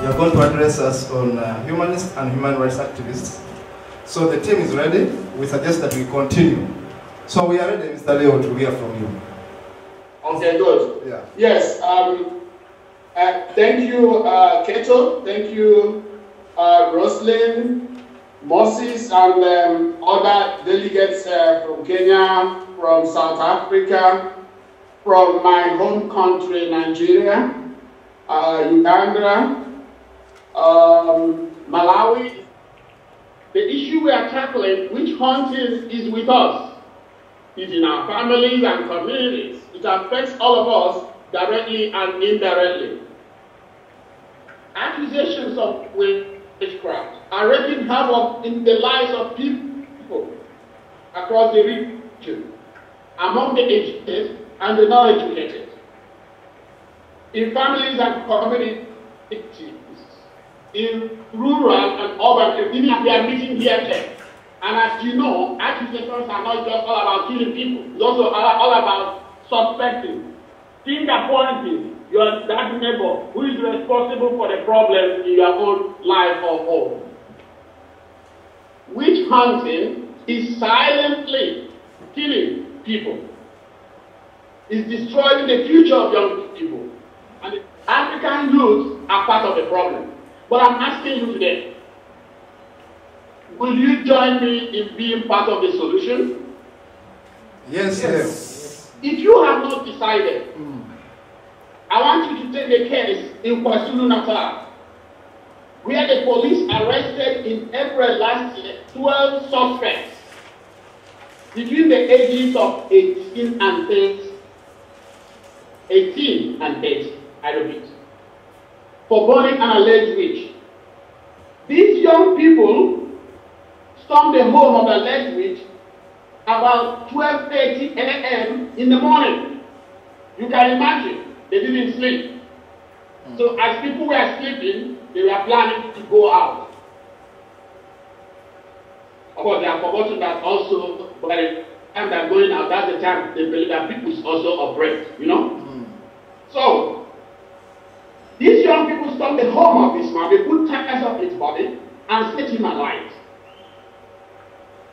are going to address us on humanists and human rights activists. So the team is ready. We suggest that we continue. So we are ready, Mr. Leo, to hear from you. Okay, good. Yeah. Yes. Thank you, Keto. Thank you, Roslyn, Moses, and other delegates from Kenya, from South Africa, from my home country, Nigeria, Uganda, Malawi. The issue we are tackling, witch hunting, is with us. It's in our families and communities. It affects all of us directly and indirectly. Accusations of witchcraft are wreaking havoc in the lives of people across the region, among the educated and the non-educated, in families and communities, in rural and urban areas. We are meeting here today. And as you know, accusations are not just all about killing people. It's also all about suspecting, finger-pointing that neighbor who is responsible for the problems in your own life or home. Witch hunting is silently killing people. It's destroying the future of young people. And the African youth are part of the problem. But I'm asking you today, will you join me in being part of the solution? Yes, yes. If you have not decided, I want you to take the case in KwaZulu-Natal, where the police arrested in April last year 12 suspects between the ages of 18 and 30. 18 and 30, I repeat, for burning an alleged witch. These young people stormed the home of the alleged witch about 12:30 a.m. in the morning. You can imagine, they didn't sleep. So as people were sleeping, they were planning to go out. Of course, they have forgotten that also by the time they're going out, that's the time they believe that people also operate, you know? So, these young people stormed the home of this man. They put ties up his body and set him alight.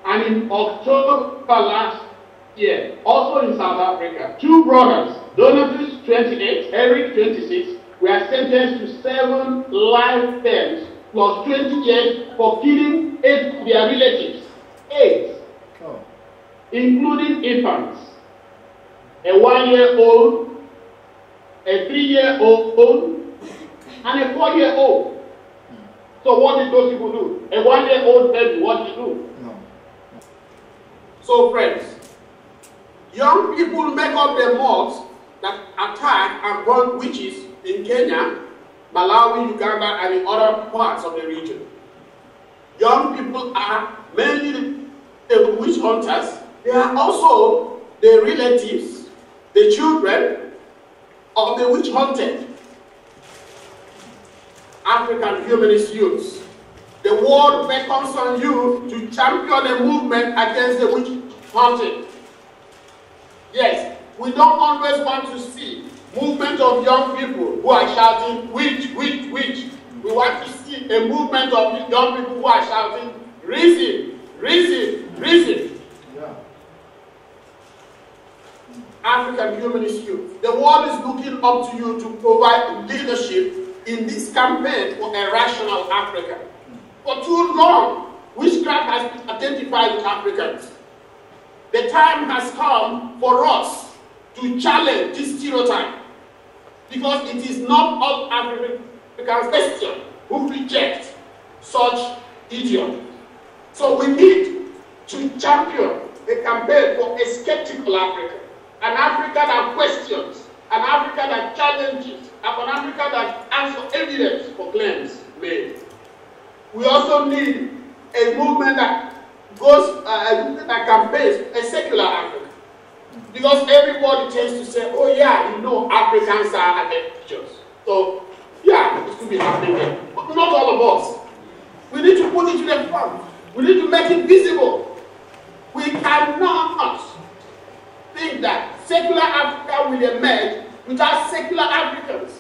And in October last year, also in South Africa, two brothers, Donatus 28, Eric 26, were sentenced to 7 life terms plus 20 years for killing 8 of their relatives. 8. Oh. Including infants. A 1-year-old, a 3-year-old, and a 4-year-old. So what did those people do? A 1-year-old baby, what did he do? No. So friends, young people make up the mobs that attack and burn witches in Kenya, Malawi, Uganda, and in other parts of the region. Young people are mainly the witch hunters. They are also the relatives, the children of the witch hunted. African humanist youths. The world beckons on you to champion a movement against the witch hunting. Yes, we don't always want to see movement of young people who are shouting, witch, witch, witch. We want to see a movement of young people who are shouting, reason, reason, reason. Yeah. African humanist youth. The world is looking up to you to provide leadership in this campaign for a rational Africa. For too long, witchcraft has been identified with Africans. The time has come for us to challenge this stereotype, because it is not all African Christians who reject such idioms. So we need to champion a campaign for a skeptical Africa, an Africa that questions, an Africa that challenges, an Africa that asks for evidence for claims made. We also need a movement that goes, that campaigns a secular Africa. Because everybody tends to say, oh yeah, you know, Africans are adventurous. So, yeah, it could be happening there. But not all of us. We need to put it to the front. We need to make it visible. We cannot think that secular Africa will emerge without secular Africans.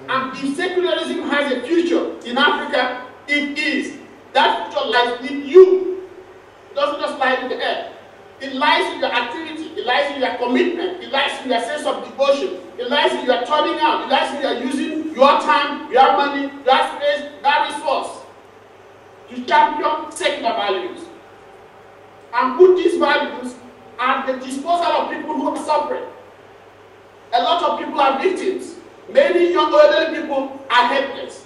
And if secularism has a future in Africa, it is. That future lies with you. It doesn't just lie with the earth. It lies in your activity. It lies in your commitment. It lies in your sense of devotion. It lies in your turning out. It lies in your using your time, your money, your space, your resource to champion secular values. And put these values at the disposal of people who are suffering. A lot of people are victims. Many young elderly people are helpless.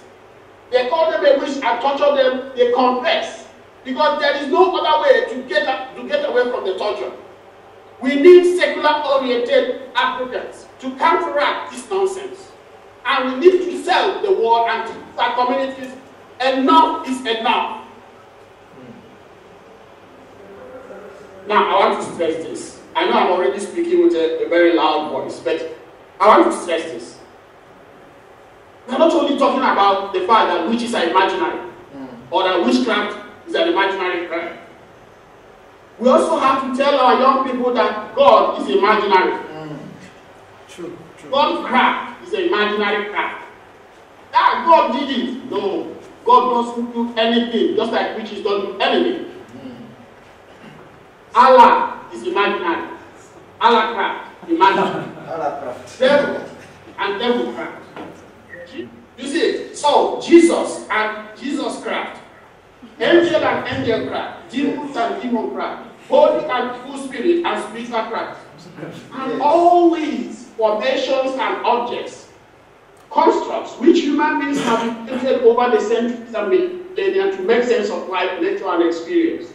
They call them a witch and torture them. They confess. Because there is no other way to get away from the torture. We need secular-oriented Africans to counteract this nonsense. And we need to sell the world and to our communities, enough is enough. Now, I want to stress this. I know I'm already speaking with a very loud voice, but I want to stress this. We're not only talking about the fact that witches are imaginary, or that witchcraft is an imaginary crime. We also have to tell our young people that God is imaginary. True. God's craft is an imaginary craft. That God did it. No. God doesn't do anything, just like witches don't do anything. Allah is imaginary. Allah craft, imaginary. Allah craft. Devil and devil craft. You see, so Jesus and Jesus craft, angel and angel craft, demons and demon craft, holy and evil spirit and spiritual craft, and always formations and objects, constructs which human beings have invented over the centuries and millennia to make sense of life, nature, and experience.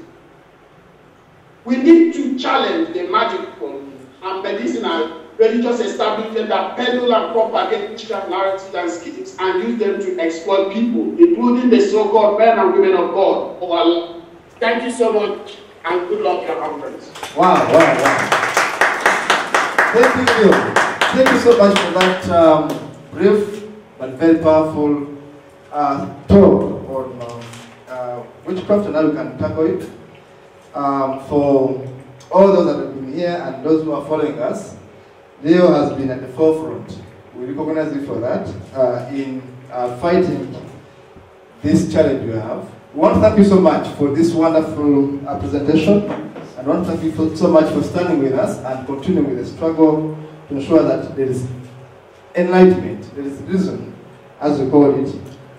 We need to challenge the magical and medicinal religious establishment that peddle and propagate witchcraft narratives and schemes and use them to exploit people, including the so-called men and women of God. Oh, Allah. Thank you so much, and good luck at your conference. Wow. Thank you so much for that brief but very powerful talk on witchcraft and how we can tackle it. For all those that have been here and those who are following us, Leo has been at the forefront. We recognize you for that in fighting this challenge you have. We want to thank you so much for this wonderful presentation, and we want to thank you so much for standing with us and continuing with the struggle to ensure that there is enlightenment, there is reason, as we call it,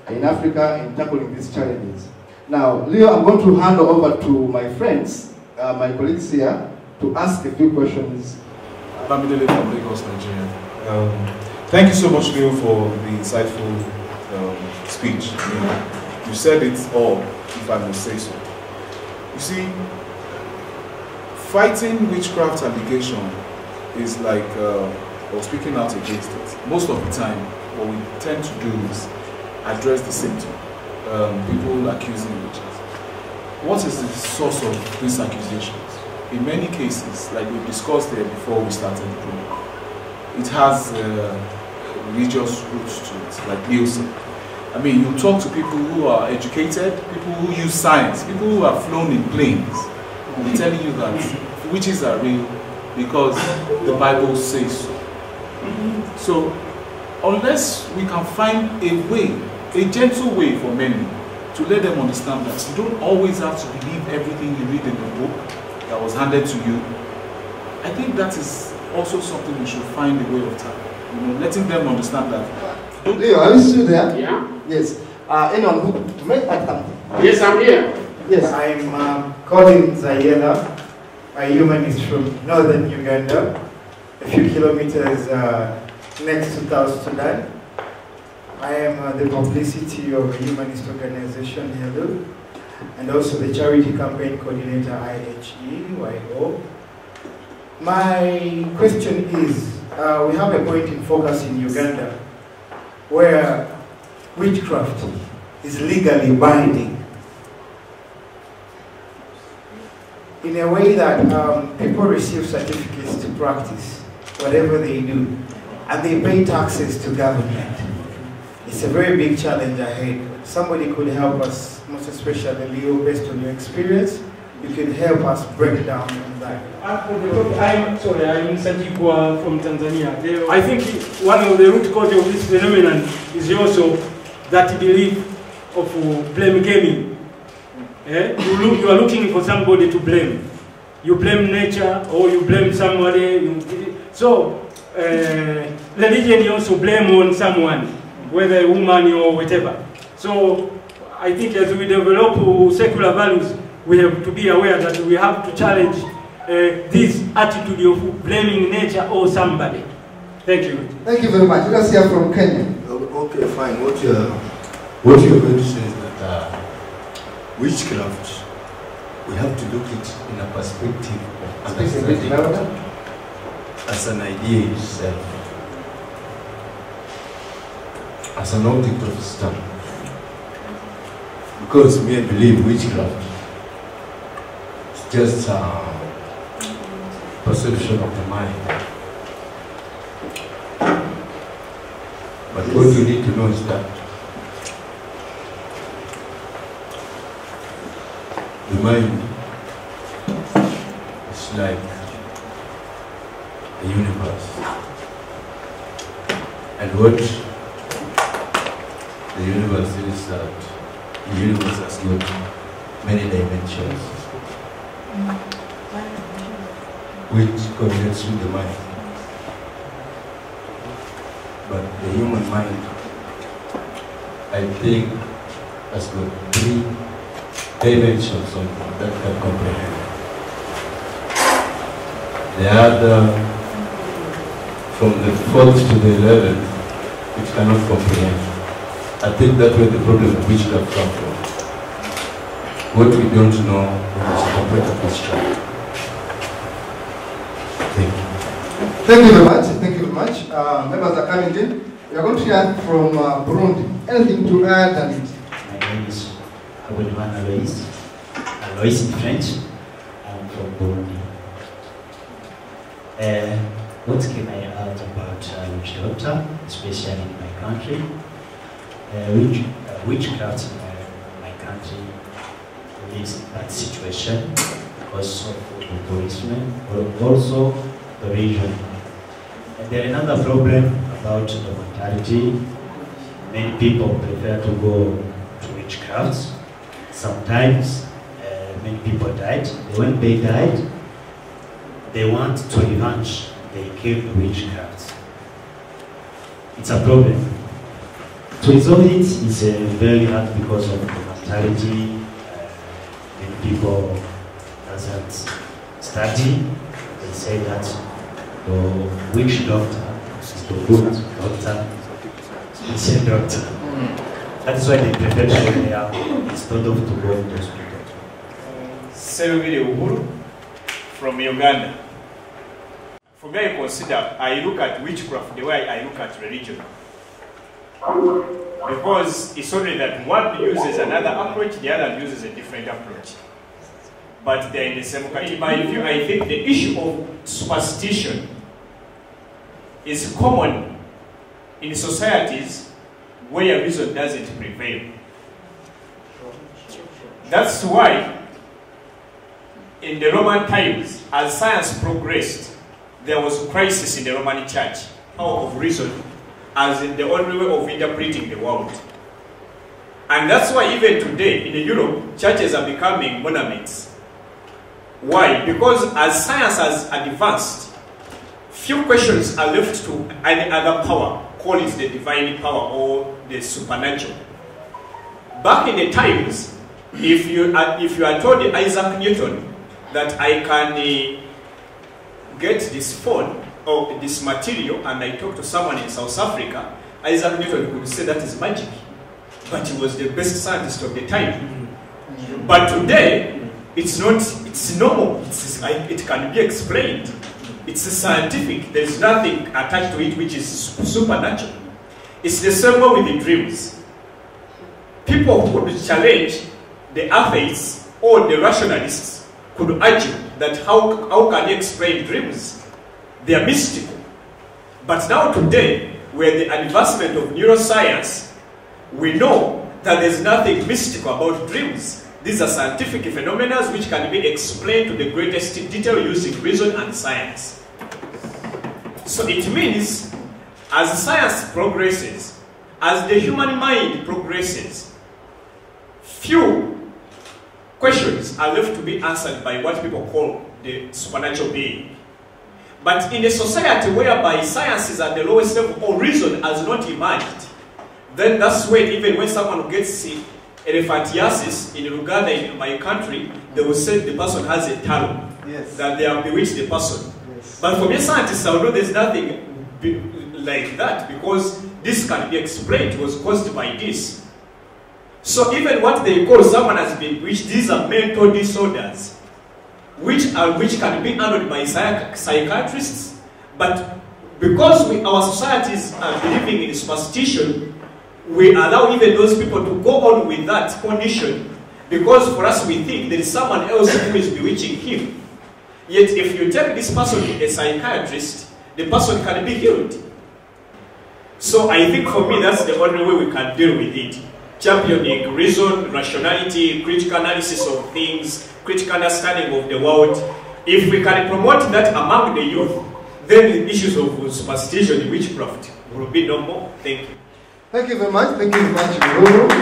in Africa in tackling these challenges. Now, Leo, I'm going to hand over to my friends, my colleagues here, to ask a few questions. Bamidele from Lagos, Nigeria. Thank you so much, Leo, for the insightful speech. You said it all, if I may say so. You see, fighting witchcraft allegation is like, or speaking out against it. Most of the time, what we tend to do is address the symptom. People accusing witches. What is the source of these accusations? In many cases, like we discussed there before we started the program, it has religious roots to it, like Leo said. I mean, you talk to people who are educated, people who use science, people who have flown in planes, and they're telling you that witches are real because the Bible says so. So, unless we can find a way, a gentle way for many to let them understand that you don't always have to believe everything you read in the book that was handed to you, I think that is also something we should find a way of letting them understand that. Leo, are you still there? Yeah? Yes. Anyone who to make that something? Yes, I'm here. Yes. I'm Colin Zayela, a humanist from northern Uganda, a few kilometers next to South Sudan. I am the publicity of a humanist organization, HELO, and also the charity campaign coordinator, IHEYO. My question is, we have a point in focus in Uganda where witchcraft is legally binding in a way that people receive certificates to practice whatever they do, and they pay taxes to government. It's a very big challenge ahead. Somebody could help us, most especially Leo, based on your experience, you can help us break down on that. I'm sorry, I'm Satikwa from Tanzania. I think one of the root cause of this phenomenon is also that belief of blame gaming. You are looking for somebody to blame. You blame nature or you blame somebody. So religion you also blame on someone, whether a woman or whatever. So I think as we develop secular values, we have to be aware that we have to challenge this attitude of blaming nature or somebody. Thank you. Thank you very much. Let's hear from Kenya. Okay, fine. What you're going to say is that witchcraft, we have to look at it in a perspective of understanding it as an idea itself, as an object of study. Because me, I believe witchcraft is just a perception of the mind. But what you need to know is that the mind is like a universe. And what the universe is that the universe has got many dimensions which connects with the mind. But the human mind, I think, has got 3 dimensions on that can comprehend. The other, from the 4th to the 11th, which cannot comprehend. I think that's where the problem of witchcraft comes from. What we don't know is complete witchcraft. Thank you. Thank you very much. Thank you very much. Members are coming in. We are going to hear from Burundi. Anything to add? My name is Alois in French. I'm from Burundi. What can I add about witch doctor, especially in my country? Witchcraft in my country is that situation because of the policemen, but also the region. And there is another problem about the mortality. Many people prefer to go to witchcrafts. Sometimes many people died. When they died, they want to revenge. They killed the witchcrafts. It's a problem. To resolve it is very hard because of the mortality. Many people doesn't study. They say that the witch doctor is the good doctor, it's a doctor. That's why they prefer to go there instead of to go to the hospital. Seville Uhuru from Uganda. For me, I consider, I look at witchcraft the way I look at religion. Because it's only that one uses another approach, the other uses a different approach. But they're in the same kind. In my view, I think the issue of superstition is common in societies where reason doesn't prevail. That's why in the Roman times, as science progressed, there was a crisis in the Roman Church, power of reason, as in the only way of interpreting the world. And that's why even today in Europe, churches are becoming monuments. Why? Because as science has advanced, few questions are left to any other power, call it the divine power or the supernatural. Back in the times, if you are told Isaac Newton that I can get this phone or this material and I talk to someone in South Africa, Isaac Newton could say that is magic. But he was the best scientist of the time. But today, it's normal. It can be explained. It's scientific. There's nothing attached to it which is supernatural. It's the same way with the dreams. People who could challenge the atheists or the rationalists could argue that how can you explain dreams? They are mystical. But now today, with the advancement of neuroscience, we know that there's nothing mystical about dreams. These are scientific phenomena which can be explained to the greatest detail using reason and science. So it means, as science progresses, as the human mind progresses, few questions are left to be answered by what people call the supernatural being. But in a society whereby science is at the lowest level or reason has not emerged, then that's when even when someone gets elephantiasis in Uganda, in my country, they will say the person has a taro, Yes. that they have bewitched the person. Yes. But for me, scientists, I know there's nothing like that, because this can be explained, it was caused by this. So even what they call someone has been bewitched, these are mental disorders, which can be handled by psychiatrists, but because our societies are believing in superstition, we allow even those people to go on with that condition, because for us we think there is someone else who is bewitching him. Yet if you take this person to a psychiatrist, the person can be healed. So I think for me that's the only way we can deal with it. Championing reason, rationality, critical analysis of things, critical understanding of the world. If we can promote that among the youth, then the issues of superstition and witchcraft will be no more. Thank you. Thank you very much. Thank you very much, Guru. We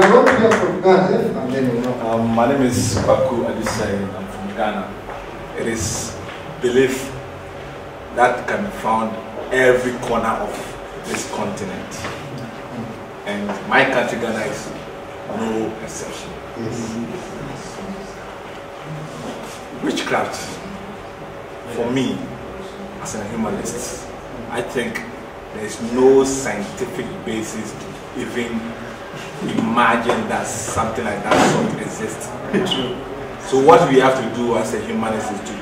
are going to hear from Ghana, and then we know. My name is Kwaku Adisai. I'm from Ghana. It is belief that can be found every corner of this continent. And my country, Ghana, is no exception. Yes. Witchcraft, for me, as a humanist, I think there is no scientific basis to even imagine that something like that sort exists. So what we have to do as a humanist is to,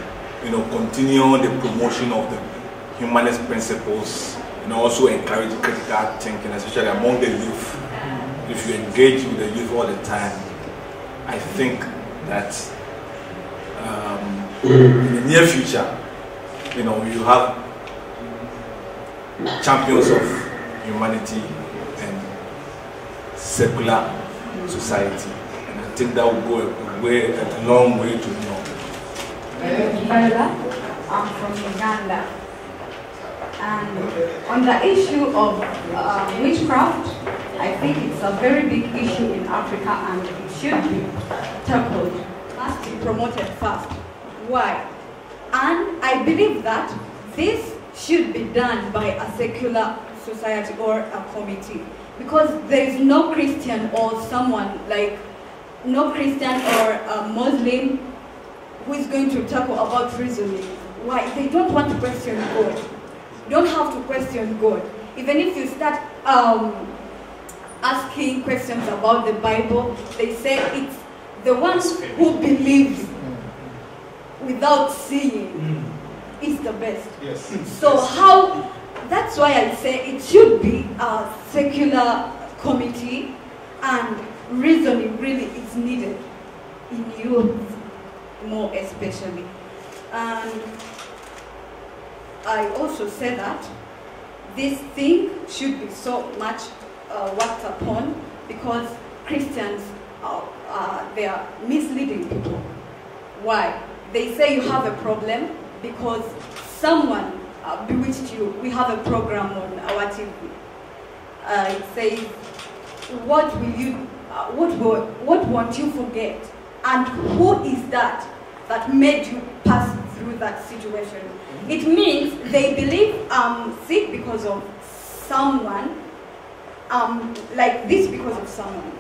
continue the promotion of the humanist principles, and also encourage critical thinking, especially among the youth. If you engage with the youth all the time, I think that in the near future, you have champions of humanity and secular society, and I think that will go a long way to I'm from Uganda, and on the issue of witchcraft, I think it's a very big issue in Africa, and it should be tackled, must be promoted first. Why? And I believe that this should be done by a secular society or a committee, because there is no Christian or someone like no Christian or a Muslim who is going to tackle about reasoning. Why? They don't want to question God. You don't have to question God. Even if you start asking questions about the Bible, they say it's the ones who believe without seeing is the best. Yes. So how, that's why I say it should be a secular committee, and reasoning really is needed in youth more especially. And I also say that this thing should be so much worked upon, because Christians they are misleading people. Why? They say you have a problem because someone bewitched you. We have a program on our TV. It says, what won't you forget? And who is that made you pass through that situation? It means they believe I'm sick because of someone, like this because of someone.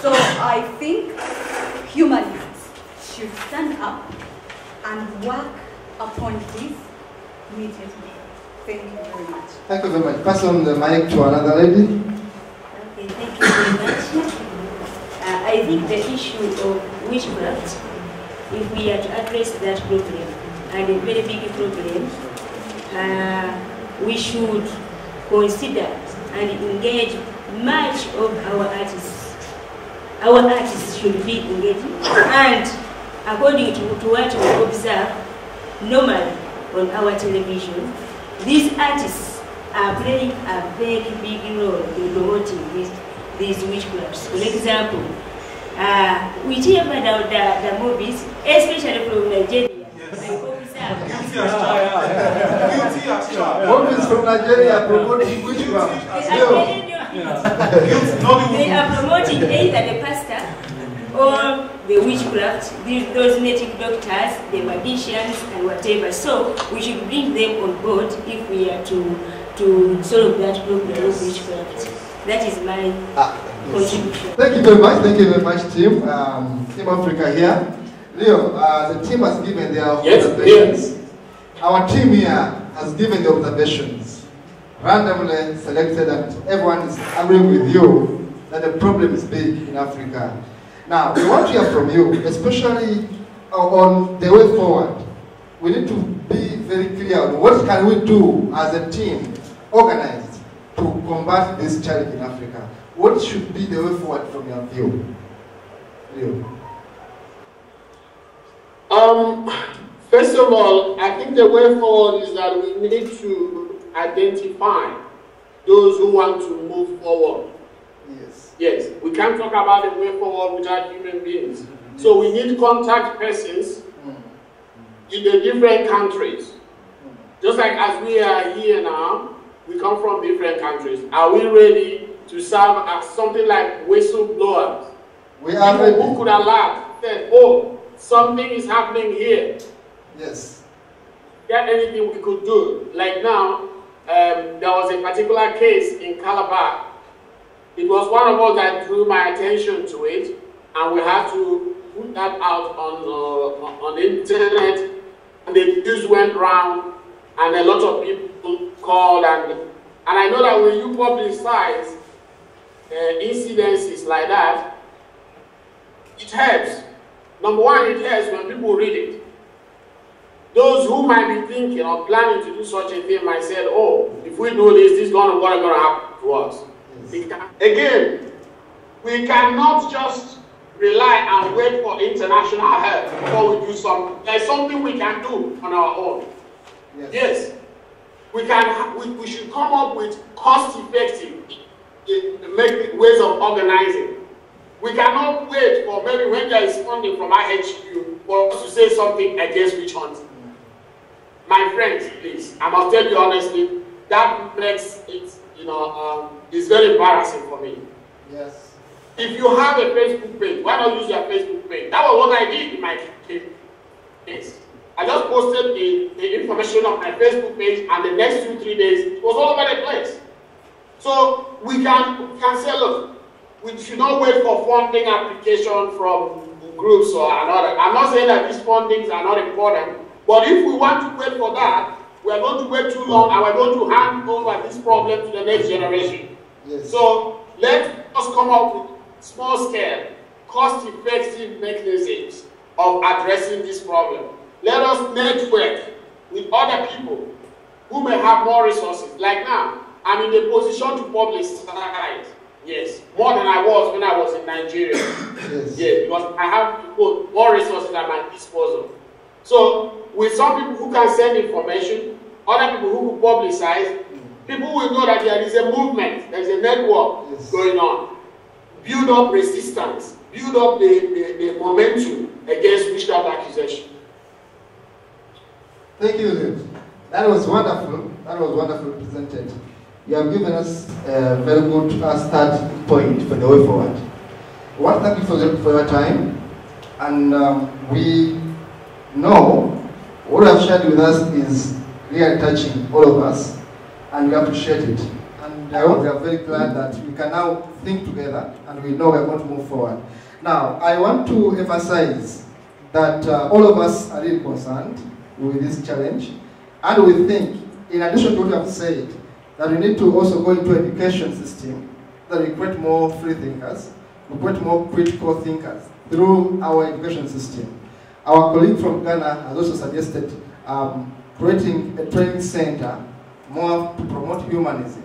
So I think humanists should stand up and work upon this immediately. Thank you very much. Thank you very much. Pass on the mic to another lady. Okay, thank you very much. I think the issue of witchcraft, if we are to address that problem, and a very big problem, we should consider and engage much of our artists. Our artists should be engaged, and according to what we observe normally on our television, these artists are playing a very big role in promoting these witchcrafts. For example, whichever the movies, especially from Nigeria. Movies from Nigeria promoting witchcraft. They are promoting either the pastor or the witchcraft, those native doctors, the magicians, and whatever. So we should bring them on board if we are to solve that problem of witchcraft. That is my contribution. Thank you very much, team. Team Africa here. Leo, the team has given their observations. Our team here has given the observations, randomly selected, and everyone is agreeing with you that the problem is big in Africa. Now, we want to hear from you, especially on the way forward. We need to be very clear on what can we do as a team, organized, to combat this challenge in Africa. What should be the way forward from your view? Leo. First of all, I think the way forward is that we need to identify those who want to move forward. Yes. Yes, we can't talk about the way forward without human beings. So we need contact persons in the different countries. Just like as we are here now, we come from different countries. Are we ready to serve as something like whistleblowers? We are ready. Who could alert, said, oh, something is happening here. Yes. There anything we could do? Like now, there was a particular case in Calabar. It was one of us that drew my attention to it, and we had to put that out on the internet. And the news went round, and a lot of people called, and I know that when you publicize incidences like that, it helps. Number one, it helps when people read it. Those who might be thinking or planning to do such a thing might say, oh, if we do this, this is what is going to happen to us. Yes. Again, we cannot just rely and wait for international help before we do something. There's something we can do on our own. Yes. We should come up with cost-effective ways of organizing. We cannot wait for maybe when there is funding from IHQ for us to say something against witch hunting. My friends, please, I must tell you honestly, that makes it, it's very embarrassing for me. Yes. If you have a Facebook page, why not use your Facebook page? That was what I did in my case. I just posted the information on my Facebook page, and the next 2-3 days, it was all over the place. So we can say, look, we should not wait for funding application from groups or another. I'm not saying that these fundings are not important, but if we want to wait for that, we are going to wait too long, and we're going to hand over this problem to the next generation. Yes. So let us come up with small-scale, cost-effective mechanisms of addressing this problem. Let us network with other people who may have more resources. Like now, I'm in a position to publicize. Yes, more than I was when I was in Nigeria. Yes. Yes, because I have more resources at my disposal. So, with some people who can send information, other people who can publicize, people will know that there is a movement, there is a network going on. Build up resistance, build up the momentum against witchcraft accusation. Thank you, Liv. That was wonderful. That was wonderfully presented. You have given us a very good start point for the way forward. We want to thank you for your time, and we know what you have shared with us is really touching all of us, and we appreciate it. And we are very glad that we can now think together, and we know we are going to move forward. Now, I want to emphasize that all of us are really concerned with this challenge, and we think, in addition to what you have said, that we need to also go into education system, that we create more free thinkers, we create more critical thinkers through our education system. Our colleague from Ghana has also suggested creating a training center more to promote humanism,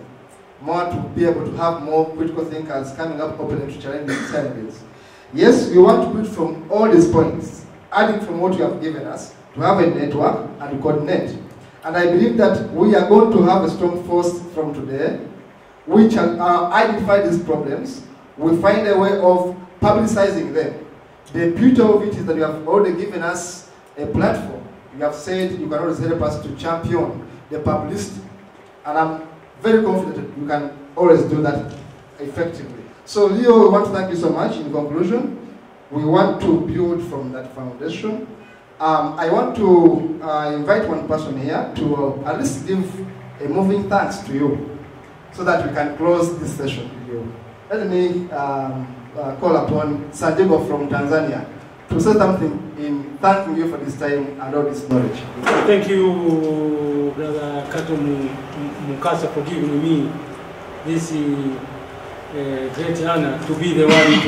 more to be able to have more critical thinkers coming up openly to challenge these challenges. Yes, we want to build from all these points, adding from what you have given us, to have a network and coordinate. And I believe that we are going to have a strong force from today, which identify these problems. We find a way of publicizing them. The beauty of it is that you have already given us a platform. You have said you can always help us to champion the publicity. And I'm very confident that you can always do that effectively. So Leo, we want to thank you so much. In conclusion, we want to build from that foundation. I want to invite one person here to at least give a moving thanks to you so that we can close this session with you. Let me call upon Sandiego from Tanzania to say something in thanking you for this time and all this knowledge. Thank you, Brother Kato Mukasa, for giving me this great honor to be the one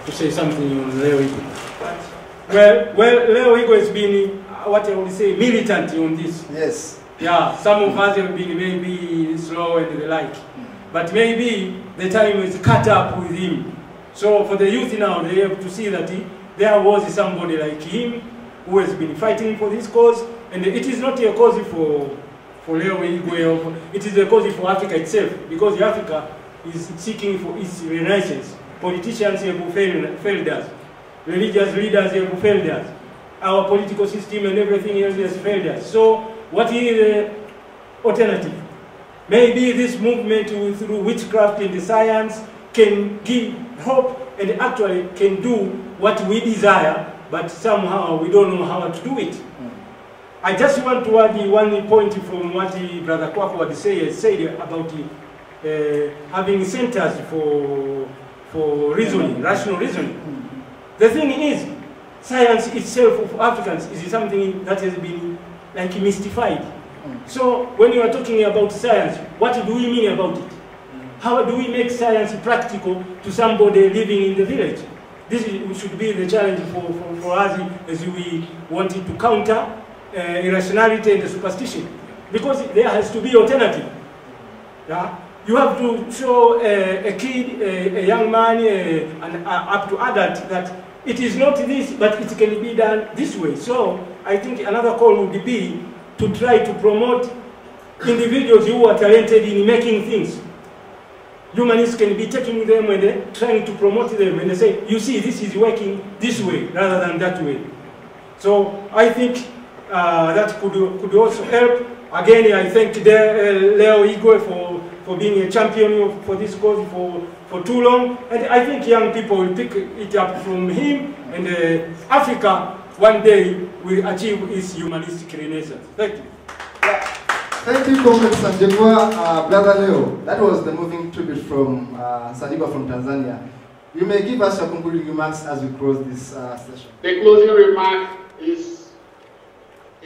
to say something on Leo Igwe. Well, Leo Igwe has been, what I would say, militant on this. Yes. Yeah, some of us have been maybe slow and the like. But maybe the time is cut up with him. So for the youth now, they have to see that there was somebody like him who has been fighting for this cause. And it is not a cause for Leo Igwe, it is a cause for Africa itself. Because Africa is seeking for its renaissance. Politicians have failed us. Religious leaders have failed us. Our political system and everything else has failed us. So what is the alternative? Maybe this movement through witchcraft and the science can give hope and actually can do what we desire, but somehow we don't know how to do it. I just want to add one point from what Brother Kwako had said about having centers for reasoning, rational reasoning. The thing is, science itself of Africans is something that has been like mystified. So when you are talking about science, what do we mean about it? How do we make science practical to somebody living in the village? This should be the challenge for us as we wanted to counter irrationality and superstition. Because there has to be alternative. Yeah? You have to show a kid, a young man, and up to adult that it is not this, but it can be done this way. So I think another call would be to try to promote individuals who are talented in making things. Humanists can be taking them and trying to promote them and they say, you see, this is working this way rather than that way. So I think that could also help. Again, I thank Leo Igwe for being a champion for this cause for too long. And I think young people will pick it up from him, and Africa one day will achieve its humanistic renaissance. Thank you. Yeah. Thank you, Comrade Sandiego. Brother Leo, that was the moving tribute from Sandiego from Tanzania. You may give us your concluding remarks as we close this session. The closing remark is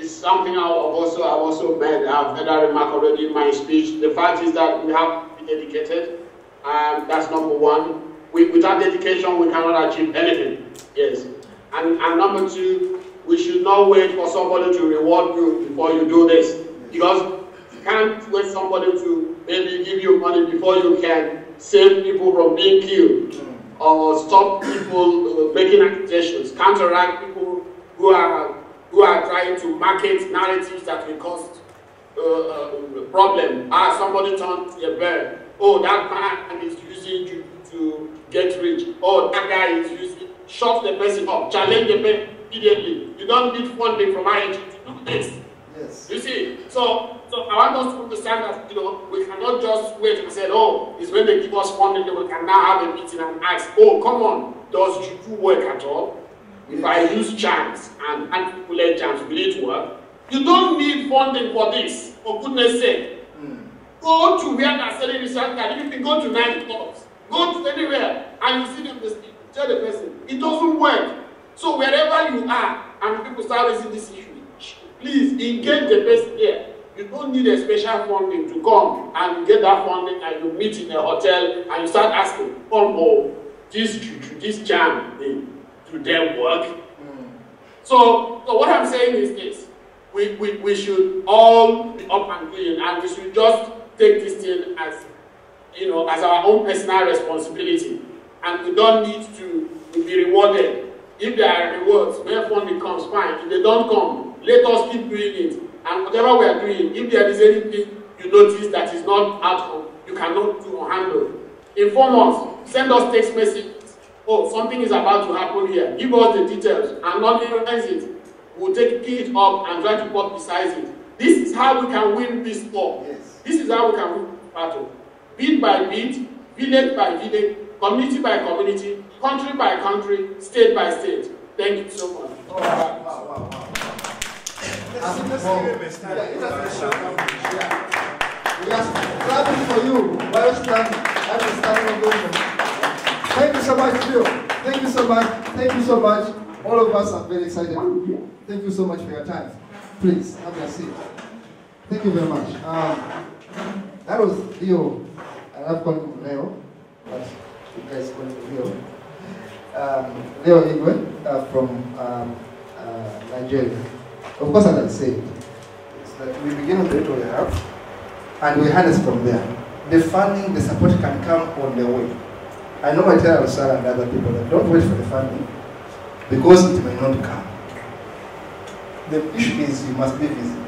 something I've also made. I've made that remark already in my speech. The fact is that we have to be dedicated, and that's number one. Without dedication, we cannot achieve anything. Yes. And number two, we should not wait for somebody to reward you before you do this. Because you can't wait somebody to maybe give you money before you can save people from being killed, or stop people making accusations, counteract people who are trying to market narratives that will cause problem. Somebody turned a bird. Oh, that man is using you to get rich. Oh, that guy is using. Shut the person up. Challenge the person immediately. You don't need funding from ING to do this. Yes. You see. So I want us to understand that we cannot just wait and say, oh, it's when they give us funding that we can now have a meeting and ask, oh, come on, does juju work at all? If I use charms and articulate charms, will it work? You don't need funding for this, for goodness sake. Go to where they're selling research card. If you go to 9 clubs, go to anywhere, and you see them, tell the person, it doesn't work. So wherever you are, and people start raising this issue, please engage the person here. You don't need a special funding to come and you get that funding and you meet in a hotel and you start asking, oh, this charm, do them work? So what I'm saying is this. We should all be up and doing, and we should just take this thing as, as our own personal responsibility. And we don't need to be rewarded. If there are rewards, where funding comes, fine. If they don't come, let us keep doing it. And whatever we are doing, if there is anything you notice that is not outcome, you cannot do or handle, inform us, send us text messages. Oh, something is about to happen here. Give us the details and not realize it. We'll take it up and try to publicize it. This is how we can win this war. Yes. This is how we can win this battle. Bit by bit, village by village, community by community, country by country, state by state. Thank you so much. Oh, wow. We are clapping for you. Thank you so much, Phil. Thank you so much. Thank you so much. All of us are very excited. Thank you so much for your time. Please, have a seat. Thank you very much. That was Leo. I love calling him Leo, but you guys call him Leo. Leo Igwe from Nigeria. Of course, as I said, it's that we begin with the little we have, and we harness from there. The funding, the support can come on the way. I normally tell Sarah and other people that don't wait for the funding, because it may not come. The issue is you must be visible.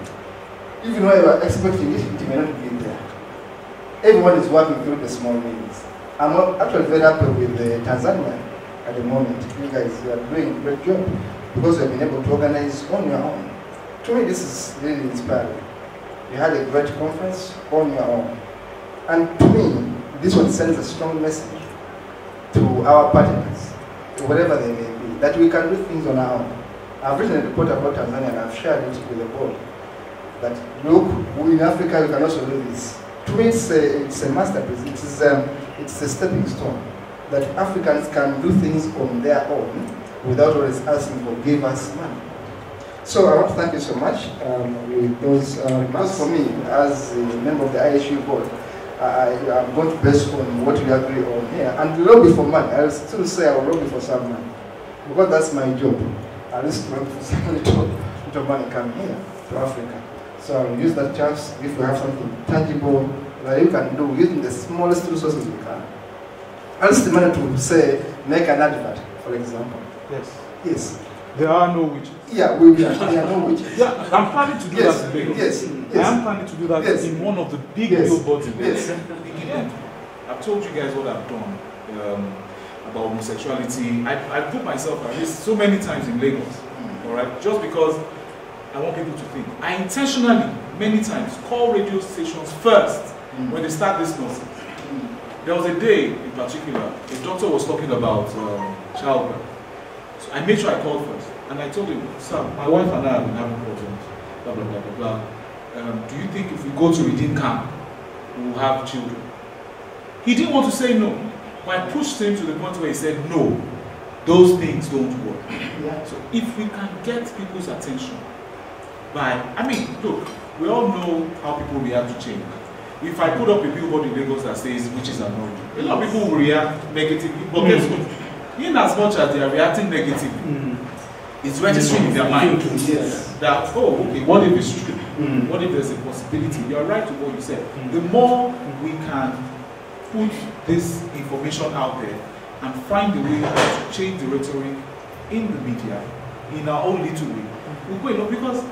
If you know you are expecting it, it may not be there. Everyone is working through the small means. I'm actually very happy with Tanzania at the moment. You guys are doing a great job because you have been able to organize on your own. To me, this is really inspiring. You had a great conference on your own. And to me, this one sends a strong message to our partners, whatever they may be, that we can do things on our own. I've written a report about Tanzania and I've shared it with the board. That look, in Africa we can also do this. To me, it's a masterpiece. It's a stepping stone that Africans can do things on their own without always asking for give us money. So I want to thank you so much with those remarks. For me, as a member of the ISU board, I'm going to base on what we agree on here. And lobby for money. I'll still say I will lobby for some money. Because that's my job. At least to lobby for some little money come here to Africa. So I'll use that chance if we have something tangible that you can do using the smallest resources we can. I'll the money to say, make an advert, for example. Yes. Yes. There are no witches. Yeah, there are no witches. Yeah, I'm planning to do that in Lagos. Yes. I am planning to do that in one of the big billboards in Lagos. Yes. I've told you guys what I've done about homosexuality. I put myself at least so many times in Lagos, all right, just because I want people to think. I intentionally, many times, call radio stations first when they start this nonsense. There was a day in particular, a doctor was talking about childbirth. So I made sure I called first. And I told him, sir, my wife and I have been having problems, blah, blah, blah, blah, blah. Do you think if we go to Redeem Camp, we will have children? He didn't want to say no. But I pushed him to the point where he said, no, those things don't work. Yeah. So if we can get people's attention by, look, we all know how people react to change. If I put up a billboard in Lagos that says witches are not real, a lot of people will react negatively. But guess what? In as much as they are reacting negatively, it's registering in their mind that, oh, okay, what if it's true? What if there's a possibility? You're right to what you said. The more we can put this information out there and find a way to change the rhetoric in the media, in our own little way, we'll go along, because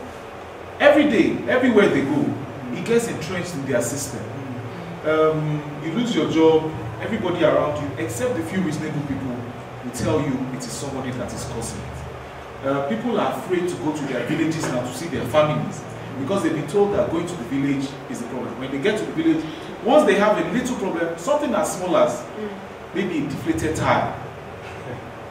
every day, everywhere they go, it gets entrenched in their system. You lose your job, everybody around you, except the few reasonable people, will tell you it is somebody that is causing it. People are afraid to go to their villages now to see their families because they've been told that going to the village is the problem. When they get to the village, once they have a little problem, something as small as maybe a deflated tire,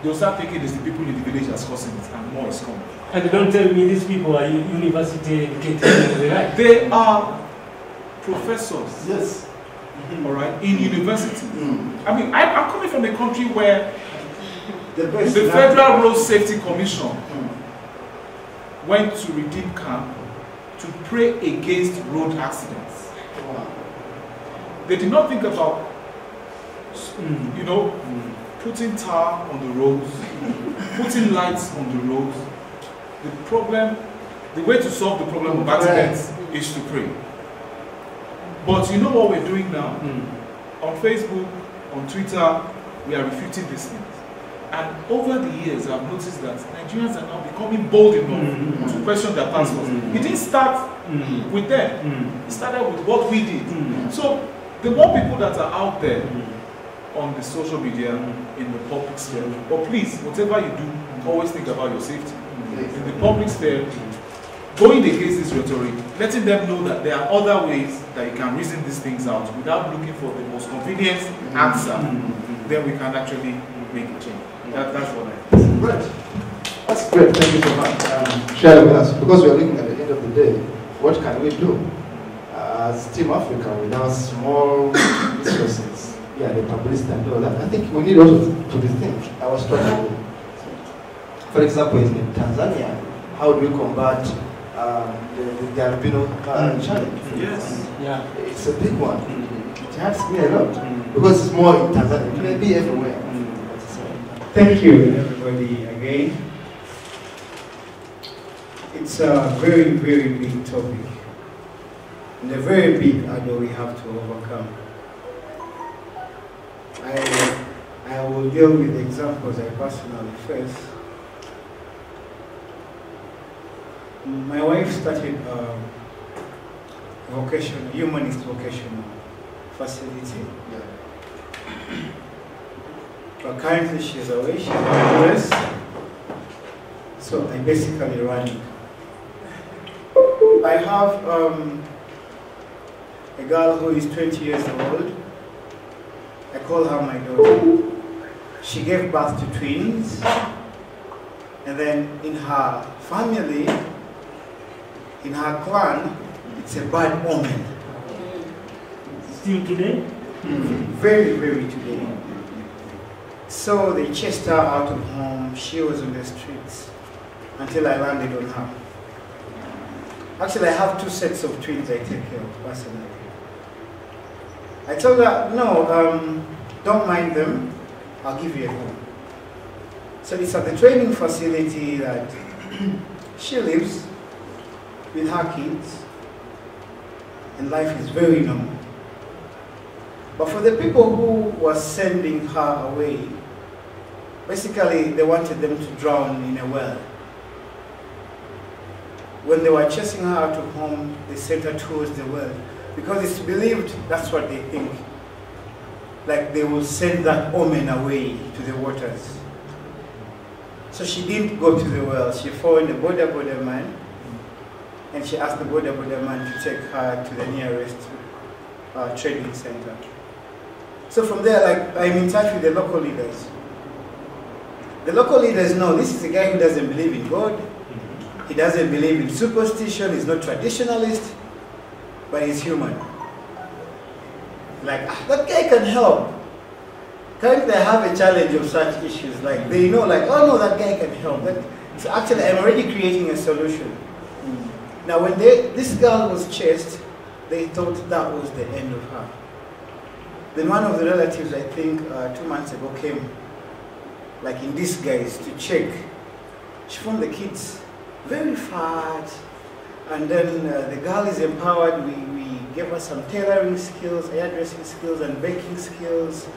they'll start thinking it's the people in the village that's causing it, and more is coming. And don't tell me these people are university educated, right? They are professors. Yes. All right, in university. I'm coming from a country where the Federal Road Safety Commission went to Redeem Camp to pray against road accidents. They did not think about, putting tar on the roads, putting lights on the roads. The way to solve the problem of accidents is to pray. But you know what we're doing now? On Facebook, on Twitter, we are refuting these things. And over the years, I've noticed that Nigerians are now becoming bold enough to question their pastors. It didn't start with them. It started with what we did. So the more people that are out there on the social media, in the public sphere. But please, whatever you do, always think about your safety. In the public sphere, going against this rhetoric, letting them know that there are other ways that you can reason these things out without looking for the most convenient answer, then we can actually make a change. That's what I think. Great. That's great. Thank you so much. Share with us, because we are looking at the end of the day, what can we do? As Team Africa, with our small resources, the publicity and all that, I think we need also to rethink our strategy. For example, in Tanzania, how do we combat the albino challenge? Yes. Yeah. It's a big one. It hurts me a lot because it's more in Tanzania. It may be everywhere. Thank you, everybody, again. It's a very, very big topic, and a very big hurdle we have to overcome. I will deal with examples I personally face. My wife started a humanist vocational facility. But currently she's away, she's in the US. So I basically run it. I have a girl who is 20 years old. I call her my daughter. She gave birth to twins. And then in her family, in her clan, it's a bad omen. Still today? Very, very today. So they chased her out of home. She was on the streets until I landed on her. Actually, I have 2 sets of twins I take care of personally. I told her, no, don't mind them. I'll give you a home. So it's at the training facility that she lives with her kids, and life is very normal. But for the people who were sending her away, basically they wanted them to drown in a well. When they were chasing her out of home, they sent her towards the well, because it's believed that's what they think. Like they will send that omen away to the waters. So she didn't go to the well. She found a border man, and she asked the border man to take her to the nearest trading center. So from there, like, I'm in touch with the local leaders. The local leaders know this is a guy who doesn't believe in God. He doesn't believe in superstition. He's not traditionalist, but he's human. Like, that guy can help. Can't they have a challenge of such issues? Like, they know, like, oh no, that guy can help. So actually, I'm already creating a solution. Now, when this girl was chased, they thought that was the end of her. Then one of the relatives, I think 2 months ago, came, like in disguise, to check. She found the kids very fat, and then the girl is empowered. We gave her some tailoring skills, hairdressing skills, and baking skills.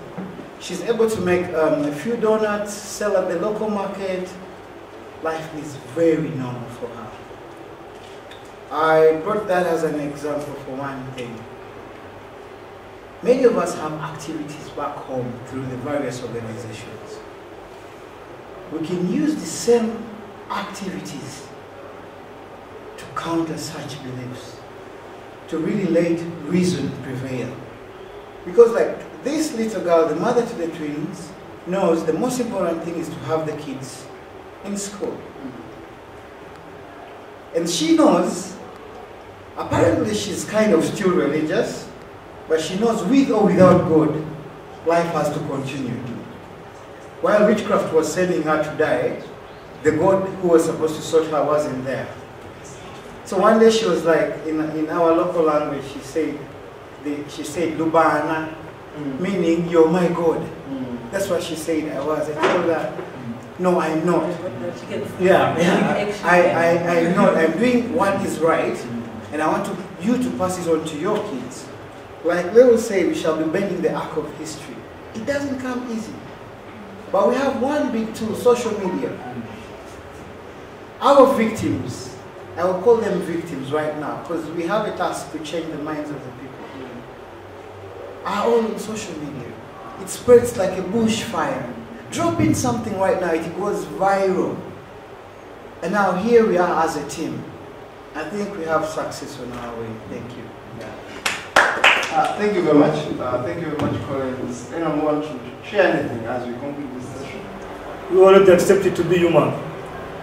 She's able to make a few donuts, sell at the local market. Life is very normal for her. I brought that as an example for one thing. Many of us have activities back home through the various organizations. We can use the same activities to counter such beliefs, to really let reason prevail. Because like this little girl, the mother to the twins, knows the most important thing is to have the kids in school. And she knows, apparently she's kind of still religious, but she knows with or without God, life has to continue. While witchcraft was sending her to die, the God who was supposed to sort her wasn't there. So one day she was like, in our local language, she said Lubana, meaning you're my God. That's what she said I was. I told her, no, I'm not. I'm not. I'm doing what is right, and I want you to pass it on to your kids. Like they will say, we shall be bending the arc of history. It doesn't come easy. But we have one big tool, social media. Our victims, I will call them victims right now, because we have a task to change the minds of the people, are all on social media. it spreads like a bushfire. Drop in something right now, it goes viral. And now here we are as a team. I think we have success on our way. Thank you. Thank you very much. Thank you very much, Colin. Does anyone want to share anything as we conclude this session? We already accepted to be human.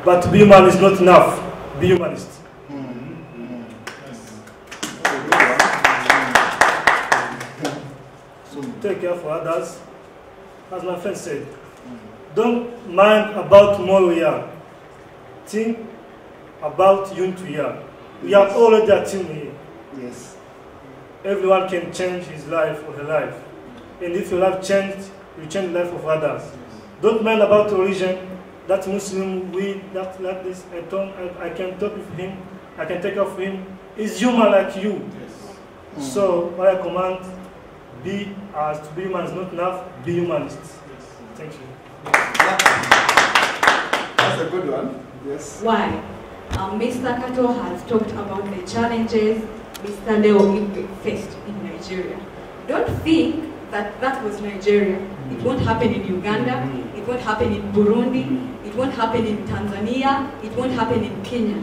But to be human is not enough. Be humanist. So take care for others. As my friend said, don't mind about tomorrow we are. Think about unity we are. We are already a team here. Yes. Everyone can change his life or her life. And if your life changed, you change the life of others. Don't mind about religion. That Muslim, that like this, I can talk with him, I can take off him. He's human like you. Yes. So what I command, to be human is not enough, be humanist. Yes. Thank you. That's a good one. Yes. Why? Mr. Kato has talked about the challenges Mr. Leo faced in Nigeria. Don't think that that was Nigeria. It won't happen in Uganda, it won't happen in Burundi, it won't happen in Tanzania, it won't happen in Kenya.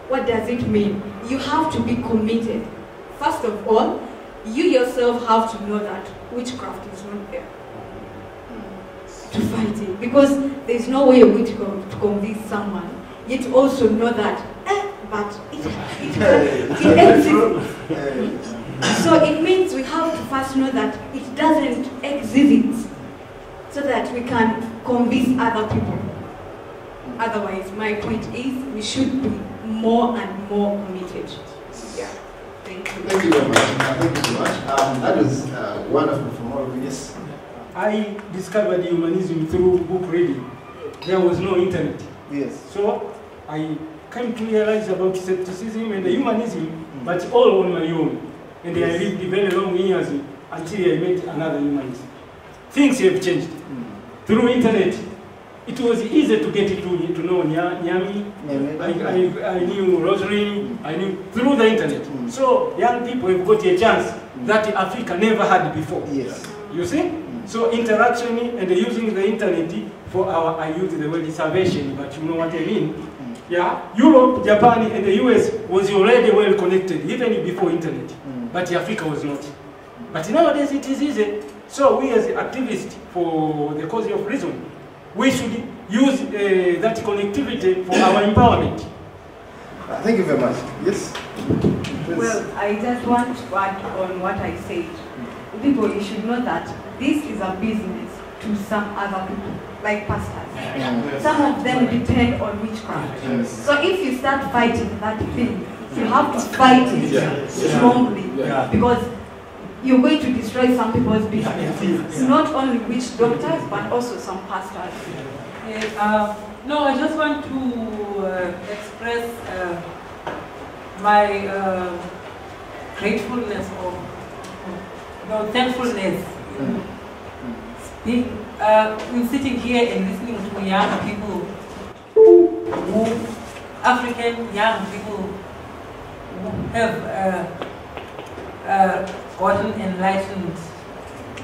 What does it mean? You have to be committed. First of all, you yourself have to know that witchcraft is not there to fight it. Because there's no way you're going to convince someone, yet also know that, but it exists. So it means we have to first know that it doesn't exist, so that we can convince other people. Otherwise, my point is we should be more and more committed. Yeah. Thank you. Thank you very much. Thank you very much. That was wonderful from all of you. Yes. I discovered humanism through book reading. There was no internet. Yes. So I came to realize about skepticism and the humanism, but all on my own. And I lived very long years until I met another humanist. Things have changed. Through internet, it was easy to get to know Nyami. I knew Rosary. I knew through the internet. So young people have got a chance that Africa never had before. Yes. You see? So interaction and using the internet for I use the word salvation, but you know what I mean. Yeah, Europe, Japan, and the US was already well connected, even before internet. But Africa was not. But nowadays it is easy. So we as activists for the cause of reason, we should use that connectivity for our empowerment. Thank you very much. Yes? Well, I just want to add on what I said. People, you should know that this is a business to some other people, like pastors. Some of them depend on witchcraft. Yes. So if you start fighting that thing, you have to fight it strongly, because you're going to destroy some people's business. Not only witch doctors, but also some pastors. No, I just want to express my gratefulness or thankfulness in sitting here and listening to young people, African young people who have gotten enlightened.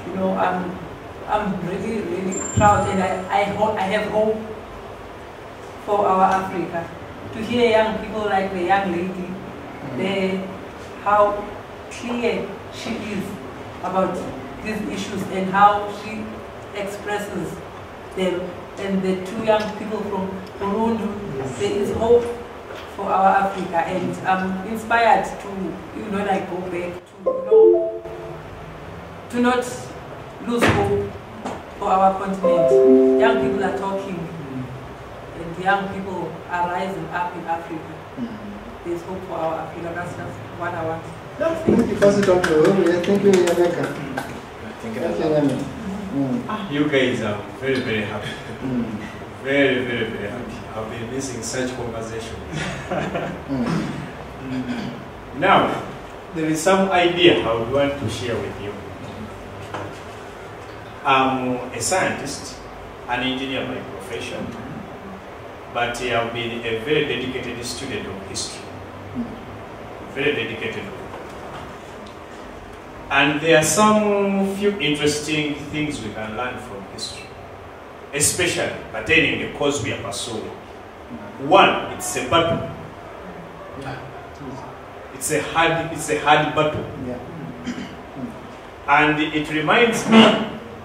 You know, I'm really, really proud, and I have hope for our Africa. To hear young people like the young lady, how clear she is about these issues and how she expresses them, and the two young people from Burundi, there is hope for our Africa, and I'm inspired to, like go back to not lose hope for our continent. Young people are talking, and young people are rising up in Africa. There's hope for our Africa. That's what I want. Thank you, Pastor Dr. Thank you, Rebecca. Thank you. You guys are very, very happy. Very, very, very happy. I've been missing such conversation. Now, there is some idea I would want to share with you. I'm a scientist, an engineer by profession, but I've been a very dedicated student of history. Very dedicated. And there are some few interesting things we can learn from history, especially pertaining the cause we are pursuing. One, it's a battle. It's a hard battle. Yeah. And it reminds me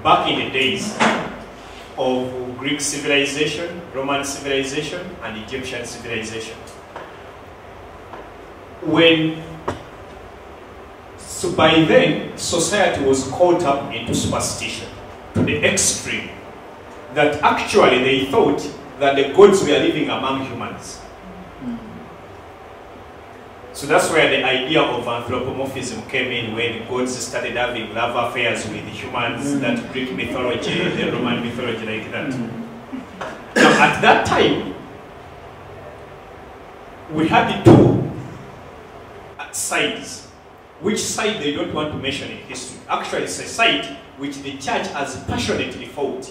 back in the days of Greek civilization, Roman civilization, and Egyptian civilization. So by then, society was caught up into superstition to the extreme that actually they thought that the gods were living among humans. So that's where the idea of anthropomorphism came in, when gods started having love affairs with humans, that Greek mythology, the Roman mythology, like that. Now, at that time, we had the two sides. Which side they don't want to mention in history. Actually, it's a side which the church has passionately fought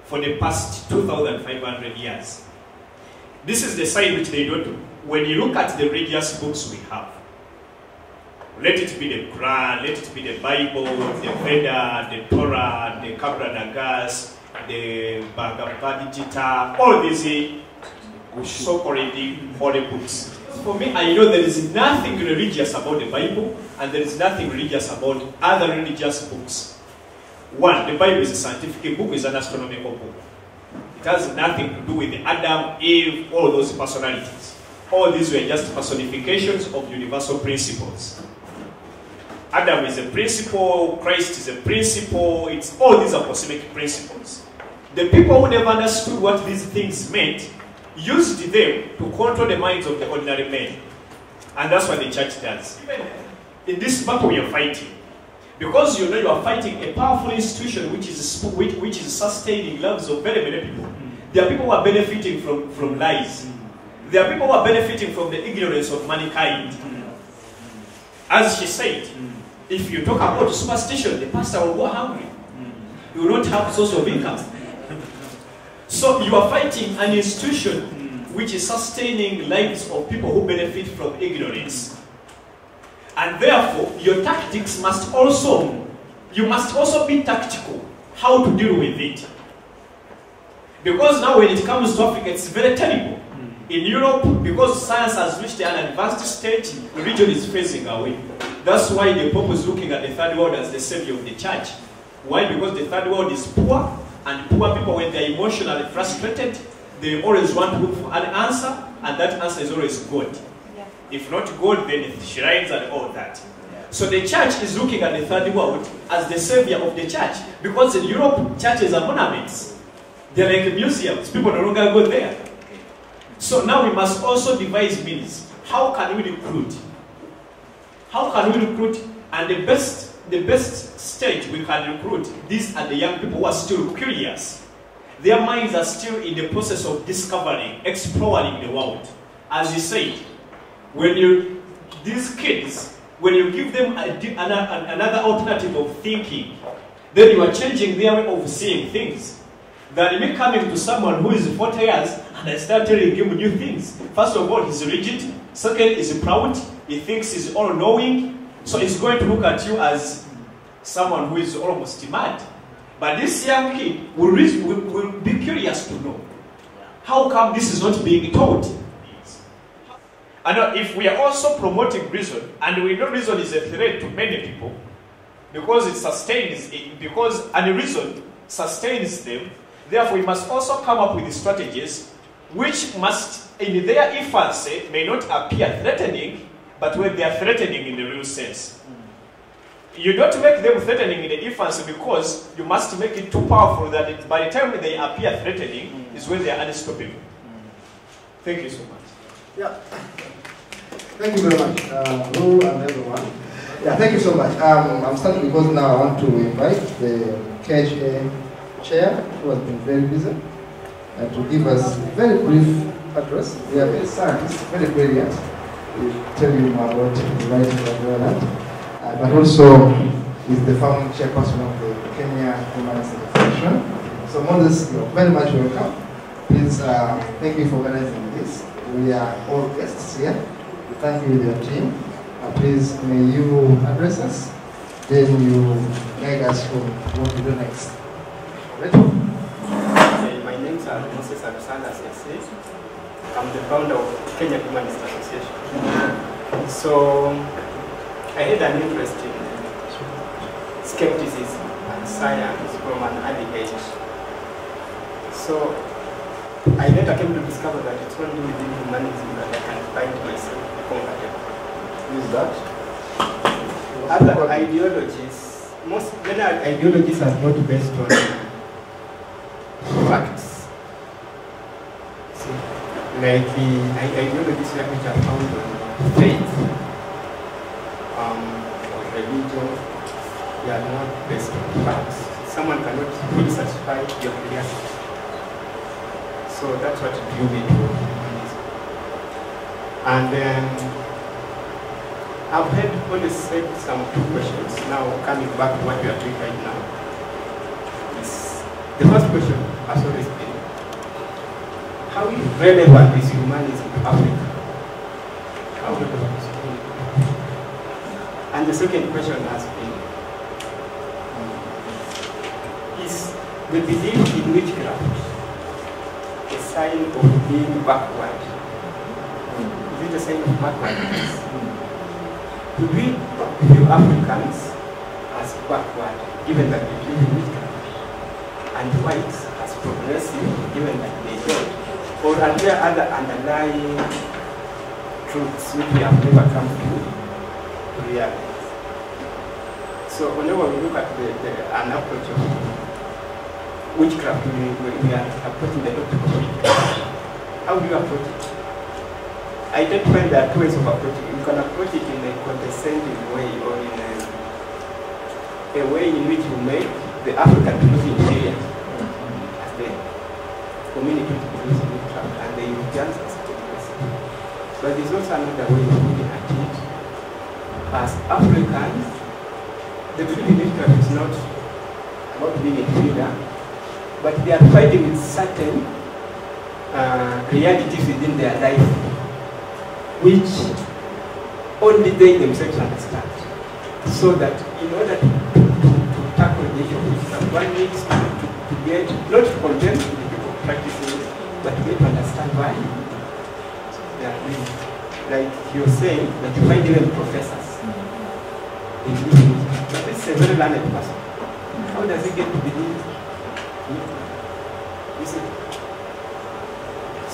for the past 2,500 years. This is the side which they don't. When you look at the religious books we have, let it be the Quran, let it be the Bible, the Veda, the Torah, the Kabra Nagas, the Bhagavad Gita, all these so-called holy books. For me, I know there is nothing religious about the Bible, and there is nothing religious about other religious books. One, the Bible is a scientific book, it's an astronomical book. It has nothing to do with Adam, Eve, all those personalities. All these were just personifications of universal principles. Adam is a principle, Christ is a principle, all these are cosmic principles. The people who never understood what these things meant used them to control the minds of the ordinary men. And that's what the church does. Even in this battle you're fighting, because you know you are fighting a powerful institution which is sustaining lives of very many people. There are people who are benefiting from lies. There are people who are benefiting from the ignorance of mankind. As she said, if you talk about superstition, the pastor will go hungry. You will not have source of income. So you are fighting an institution which is sustaining lives of people who benefit from ignorance. And therefore, your tactics must also be tactical, how to deal with it. Because now when it comes to Africa, it's very terrible. In Europe, because science has reached an advanced stage, religion is phasing away. That's why the Pope is looking at the third world as the savior of the church. Why? Because the third world is poor, and poor people, when they're emotionally frustrated, they always want to look for an answer, and that answer is always God. Yeah. If not God, then it's shrines and all that. Yeah. So the church is looking at the third world as the savior of the church, because in Europe, churches are monuments. They're like museums. People no longer go there. So now we must also devise means. How can we recruit? How can we recruit? And the best stage we can recruit, these are the young people who are still curious. Their minds are still in the process of discovering, exploring the world. As you said, these kids, when you give them another alternative of thinking, then you are changing their way of seeing things. Than me coming to someone who is 40 years and I start telling him new things. First of all, he's rigid. Second, he's proud. He thinks he's all-knowing. So he's going to look at you as someone who is almost mad. But this young kid will be curious to know, how come this is not being taught? And if we are also promoting reason, and we know reason is a threat to many people, because it sustains it, because reason sustains them, therefore we must also come up with strategies which must, in their infancy, may not appear threatening, but when they are threatening in the real sense. You don't make them threatening in the infancy because you must make it too powerful that by the time they appear threatening is when they are unstoppable. Thank you so much. Yeah. Thank you very much, Lou and everyone. Yeah, thank you so much. I'm starting because now I want to invite the KHA chair, who has been very busy, to give us a very brief address. We are very scientists, very brilliant. We'll tell you more about the writing of the land. But also is the founding chairperson of the Kenya Humanist Association. So Moses, you're very much welcome. Please, thank you for organizing this. We are all guests here. We thank you with your team. Please, may you address us then you guide us on what to do next. Right? My name is Moses Alexander Sese. I'm the founder of Kenya Humanist Association. So I had an interest in skepticism and science from an early age. So I later came to discover that it's only within humanism that I can find myself comfortable. Is that? Other ideologies, most general ideologies are not based on facts. See, like the ideologies which are found on faith or religion, they are not based on facts. Someone cannot fully satisfy your curiosity. So that's what drew me to humanism. And then I've heard always said some two questions. Now coming back to what we are doing right now. The first question has always been, how relevant is humanism to Africa? How relevant is it? And the second question has been, is the belief in witchcraft a sign of being backward? Is it a sign of backwardness? Do we view Africans as backward, given that we live in witchcraft, and whites as progressive, given that they don't? Or are there other underlying truths which we have never come to realize? So whenever we look at an approach of witchcraft, we are approaching the topic of witchcraft. How do you approach it? I don't find there are two ways of approaching it. You can approach it in a condescending way, or in a way in which you make the African look inferior as the community believes in witchcraft, and they will just as a person. But there's also another way of looking at it. As Africans, the belief in witchcraft is not about being inferior, but they are fighting with certain realities within their life, which only they themselves understand. So that in order to tackle the issue of witchcraft, one needs to get, not to condemn the people practicing it, but to get to understand why they are doing it. Like you're saying, that you find even professors in believing it. But this is a very learned person. How does he get to believe it? You see?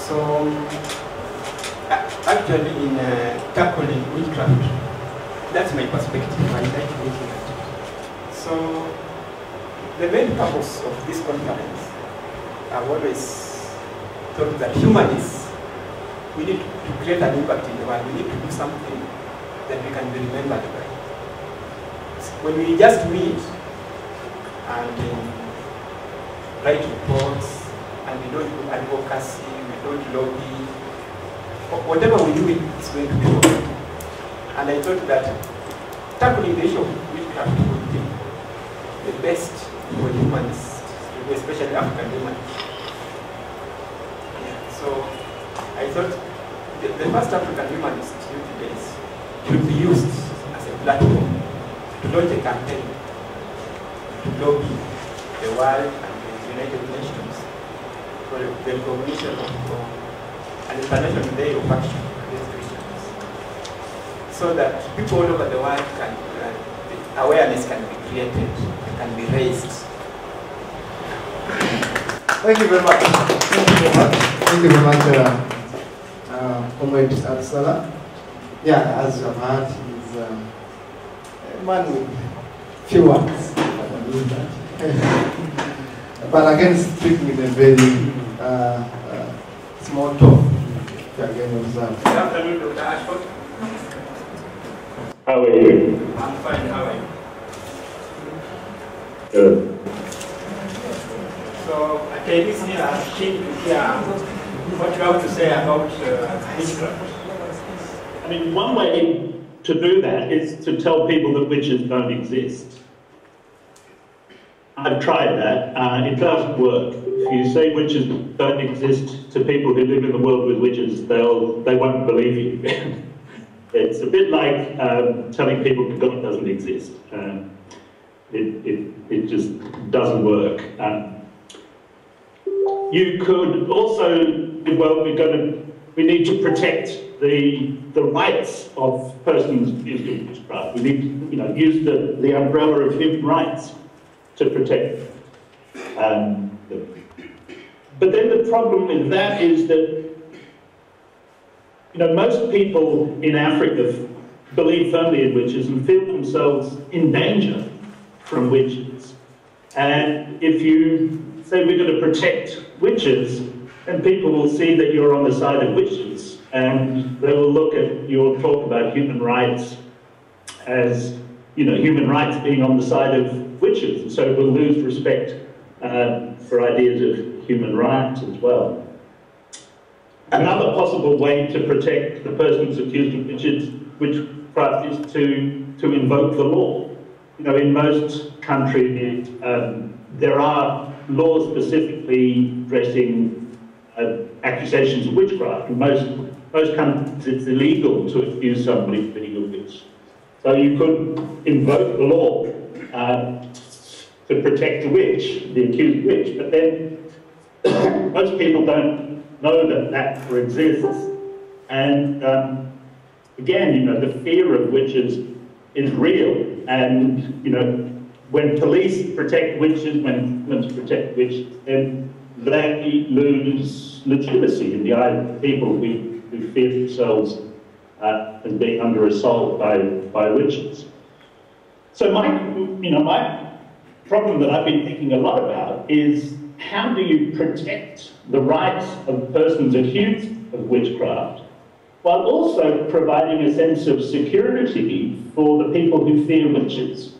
So, actually, in tackling witchcraft, that's my perspective. I like looking at it. So, the main purpose of this conference, I've always thought that humanists, we need to create an impact in the world. We need to do something that we can be remembered by. When we just meet and write reports, and we don't do advocacy, we don't lobby, whatever we do, it's going to be wrong. And I thought that tackling the issue of witchcraft would be the best for humanists, especially African humanists. Yeah, so I thought the first African humanist youth days should be used as a platform to launch a campaign to lobby the world and the United Nations for the recognition of an international day of action against Christians, so that people all over the world can, awareness can be created, can be raised. Thank you very much. Thank you very much. Thank you very much, Comrade Salah. Yeah, as you have heard, he's a man with few words. But again, speaking in a very small tone. Again, observe. Good afternoon, Dr. Ashford. How are you? I'm fine, how are you? Good. So, attendees here are keen to hear what you have to say about witchcraft. I mean, one way to do that is to tell people that witches don't exist. I've tried that. It doesn't work. If you say witches don't exist to people who live in the world with witches, they won't believe you. It's a bit like telling people God doesn't exist. It just doesn't work. You could also, well, we need to protect the rights of persons accused of witchcraft. We need to, use the umbrella of human rights to protect them. But then the problem with that is that, most people in Africa believe firmly in witches and feel themselves in danger from witches. And if you say we're going to protect witches, then people will see that you're on the side of witches, and they will look at your talk about human rights as, human rights being on the side of witches, and so we'll lose respect for ideas of human rights as well. Another possible way to protect the persons accused of witchcraft is to invoke the law. In most countries, there are laws specifically addressing accusations of witchcraft. In most countries, it's illegal to accuse somebody of being a witch. So you could invoke the law to protect the witch, the accused witch, but then most people don't know that exists. And again, the fear of witches is real. And, when police protect witches, when protect witches, then they lose legitimacy in the eyes of people who fear themselves as being under assault by witches. So my problem that I've been thinking a lot about is, how do you protect the rights of persons accused of witchcraft while also providing a sense of security for the people who fear witches?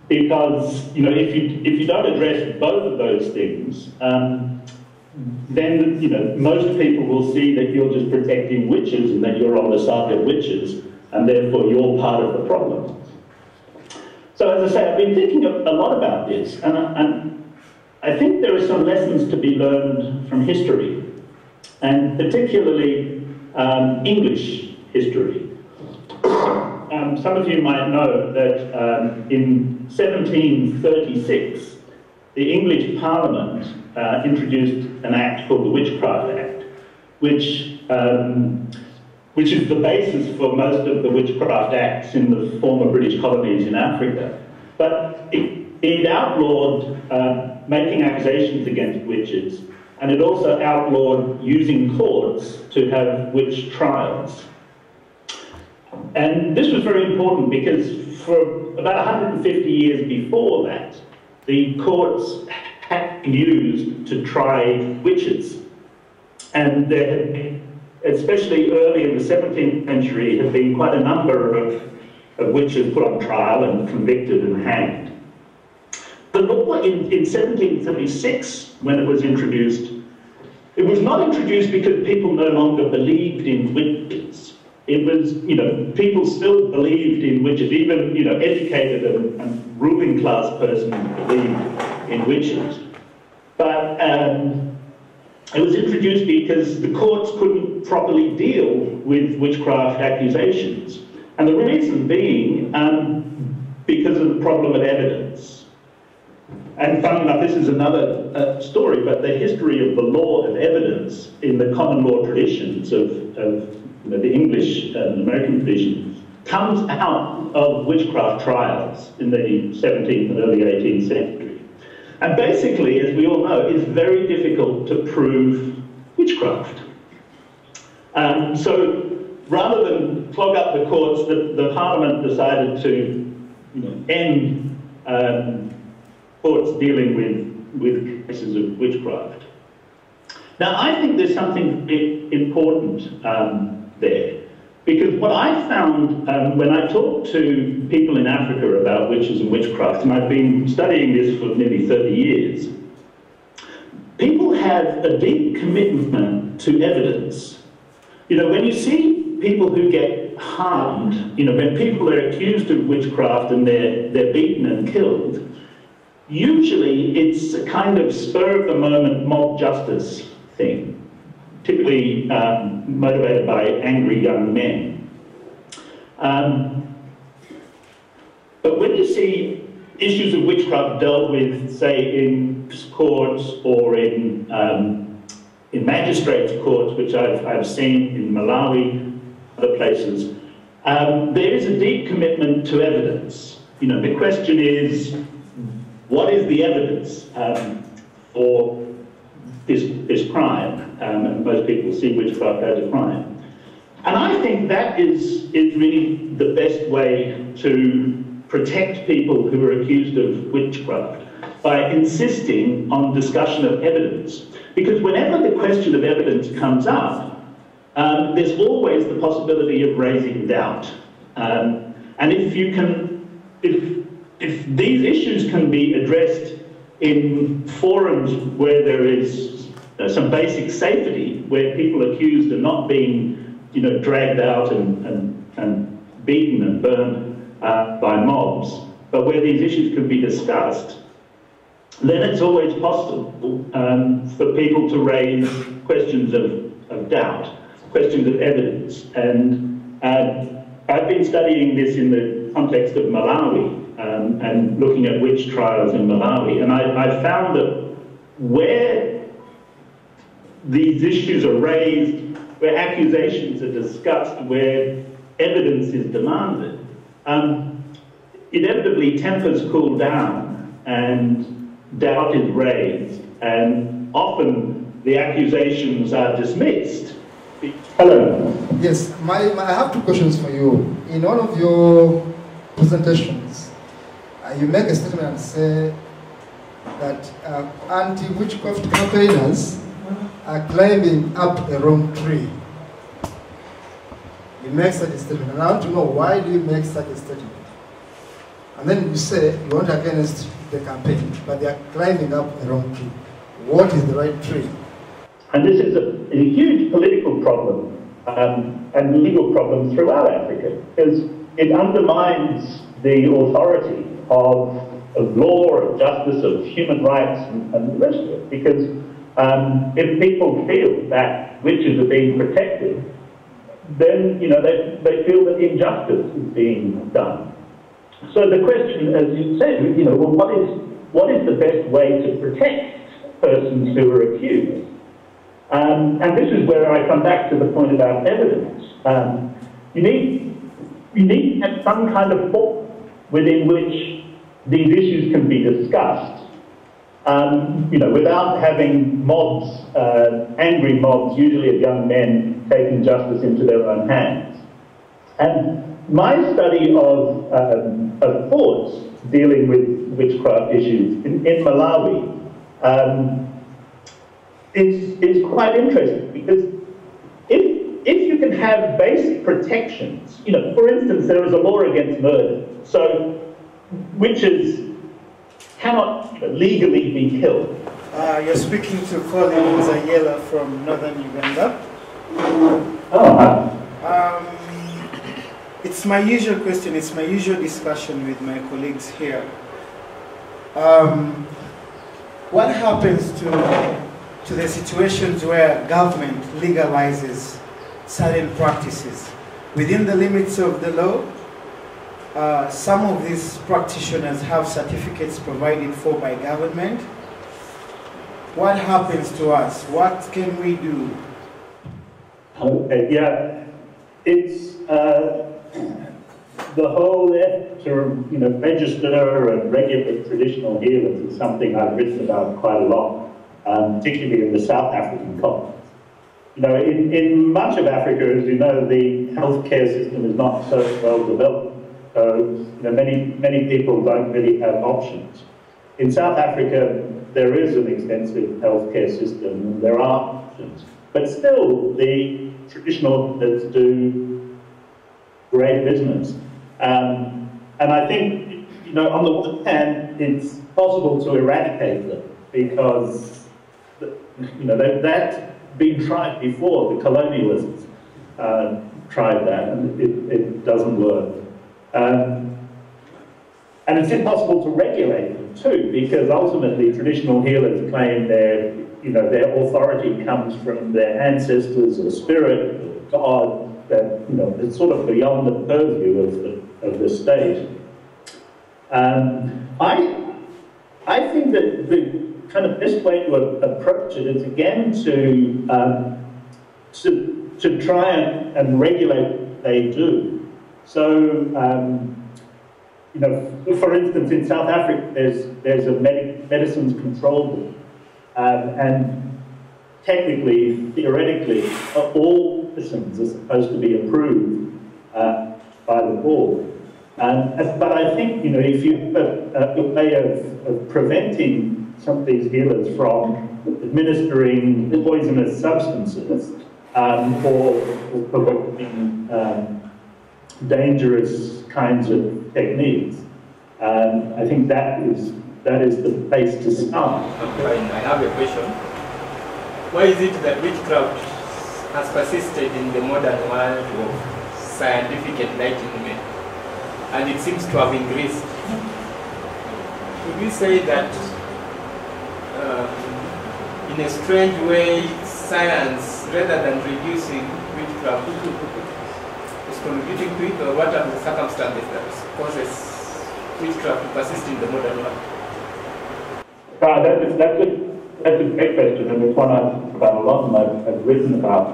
Because, if you don't address both of those things, then, most people will see that you're just protecting witches and that you're on the side of witches, and therefore you're part of the problem. So as I say, I've been thinking a lot about this, and I think there are some lessons to be learned from history, and particularly English history. Some of you might know that in 1736, the English Parliament introduced an act called the Witchcraft Act, which is the basis for most of the witchcraft acts in the former British colonies in Africa. But it outlawed making accusations against witches, and it also outlawed using courts to have witch trials. And this was very important because for about 150 years before that, the courts had been used to try witches. And there had been, especially early in the 17th century, had been quite a number of witches put on trial and convicted and hanged. The law in 1776, when it was introduced, it was not introduced because people no longer believed in witches. It was, people still believed in witches, even, educated and ruling class persons believed in witches. But it was introduced because the courts couldn't properly deal with witchcraft accusations. And the reason being because of the problem of evidence. And funny enough, this is another story, but the history of the law of evidence in the common law traditions of the English and American tradition comes out of witchcraft trials in the 17th and early 18th century. And basically, as we all know, it's very difficult to prove witchcraft. So rather than clog up the courts, the Parliament decided to end courts dealing with cases of witchcraft. Now, I think there's something important there, because what I found when I talk to people in Africa about witches and witchcraft, and I've been studying this for nearly 30 years, people have a deep commitment to evidence. When you see people who get harmed, when people are accused of witchcraft and they're beaten and killed, usually it's a kind of spur-of-the-moment mob justice thing, typically motivated by angry young men. But when you see issues of witchcraft dealt with, say, in courts or in magistrates' courts, which I've seen in Malawi, other places, there is a deep commitment to evidence. You know, the question is, what is the evidence for this crime? And most people see witchcraft as a crime. And I think that is really the best way to protect people who are accused of witchcraft, by insisting on discussion of evidence. Because whenever the question of evidence comes up, there's always the possibility of raising doubt. And if these issues can be addressed in forums where there is some basic safety, where people accused are not being, you know, dragged out and beaten and burned by mobs, but where these issues can be discussed, then it's always possible for people to raise questions of doubt, questions of evidence. And I've been studying this in the context of Malawi and looking at witch trials in Malawi, and I found that where these issues are raised, where accusations are discussed, where evidence is demanded, inevitably tempers cool down and doubt is raised, and often the accusations are dismissed. Hello. Yes, I have two questions for you. In one of your presentations, you make a statement and say that anti-witchcraft campaigners are climbing up a wrong tree. You make such a statement, and I want to know, why do you make such a statement? And then you say you aren't against the campaign, but they are climbing up a wrong tree. What is the right tree? And this is a huge political problem and legal problem throughout Africa, because it undermines the authority of law, of justice, of human rights, and the rest of it. Because if people feel that witches are being protected, then, you know, they feel that injustice is being done. So the question, as you said, you know, well, what is the best way to protect persons who are accused? And this is where I come back to the point about evidence. You need to have some kind of form within which these issues can be discussed, you know, without having mobs, angry mobs, usually of young men, taking justice into their own hands. And my study of thoughts dealing with witchcraft issues in Malawi is quite interesting, because if you can have basic protections, you know, for instance, there is a law against murder, so witches cannot legally be killed. You're speaking to Colin Zayela from northern Uganda. It's my usual question, it's my usual discussion with my colleagues here. What happens to the situations where government legalizes certain practices? Within the limits of the law, some of these practitioners have certificates provided for by government. What happens to us? What can we do? Okay, yeah, it's the whole effort to, you know, register and regulate traditional healers is something I've written about quite a lot, particularly in the South African context. You know, in much of Africa, as you know, the healthcare system is not so well developed. So, you know, many people don't really have options. In South Africa, there is an extensive healthcare system, and there are options. But still, the traditional healers do great business. And I think, you know, on the one hand, it's possible to eradicate them, because, you know, that's been tried before. The colonialists tried that, and it doesn't work. And it's impossible to regulate them too, because ultimately traditional healers claim their authority comes from their ancestors or spirit or God, that, you know, it's sort of beyond the purview of the state. I think that the kind of best way to approach it is again to try and regulate what they do. So, you know, for instance, in South Africa, there's a medicines control board, and technically, theoretically, all medicines are supposed to be approved by the board. But I think, you know, if you have a way of preventing some of these healers from administering poisonous substances or provoking dangerous kinds of techniques, I think that is the place to start. I have a question. Why is it that witchcraft has persisted in the modern world of scientific enlightenment, and it seems to have increased? Would you say that in a strange way, science, rather than reducing witchcraft, is contributing to it, or what are the circumstances that causes witchcraft to persist in the modern world? That's a great question, and it's one I've thought about a lot and I've written about,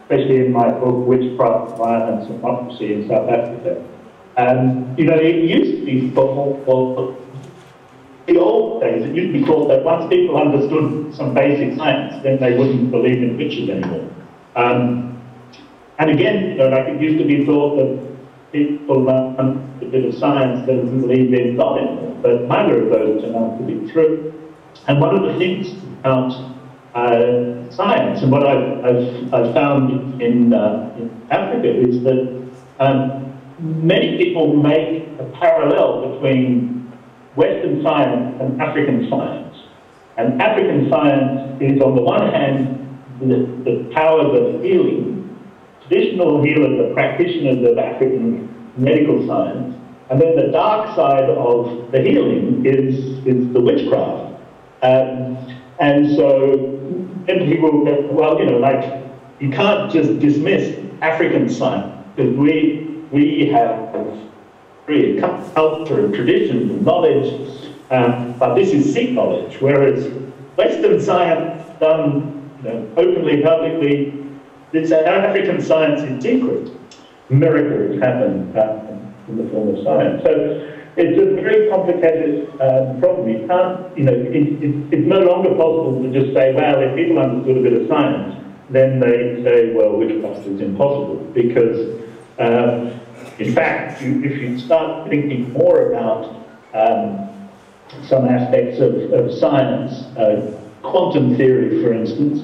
especially in my book, Witchcraft, Violence and Democracy in South Africa. You know, it used to be thought, well, in the old days, it used to be thought that once people understood some basic science, then they wouldn't believe in witches anymore. And again, you know, like it used to be thought that people learn a bit of science that didn't believe in God anymore. But neither of those turn out to be true. And one of the things about science, and what I've found in Africa, is that many people make a parallel between Western science and African science. And African science is, on the one hand, the powers of healing. Traditional healers are practitioners of African medical science. And then the dark side of the healing is the witchcraft. And so then people go, well, you know, like, you can't just dismiss African science, because we have a culture and traditions and knowledge, but this is seek knowledge, whereas Western science done, you know, openly, publicly, it's African science in secret. Miracles happen in the form of science. So it's a very complicated problem. You can't, you know, it's no longer possible to just say, well, if people understood a bit of science, then they say, well, witchcraft is impossible, because in fact, if you start thinking more about some aspects of science, quantum theory, for instance,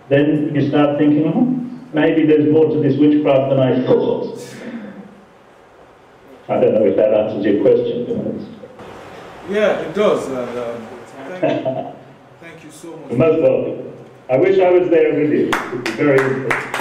then you start thinking, maybe there's more to this witchcraft than I thought. I don't know if that answers your question. Yeah, it does. Thank you so much. You're most welcome. I wish I was there with you. It's very interesting.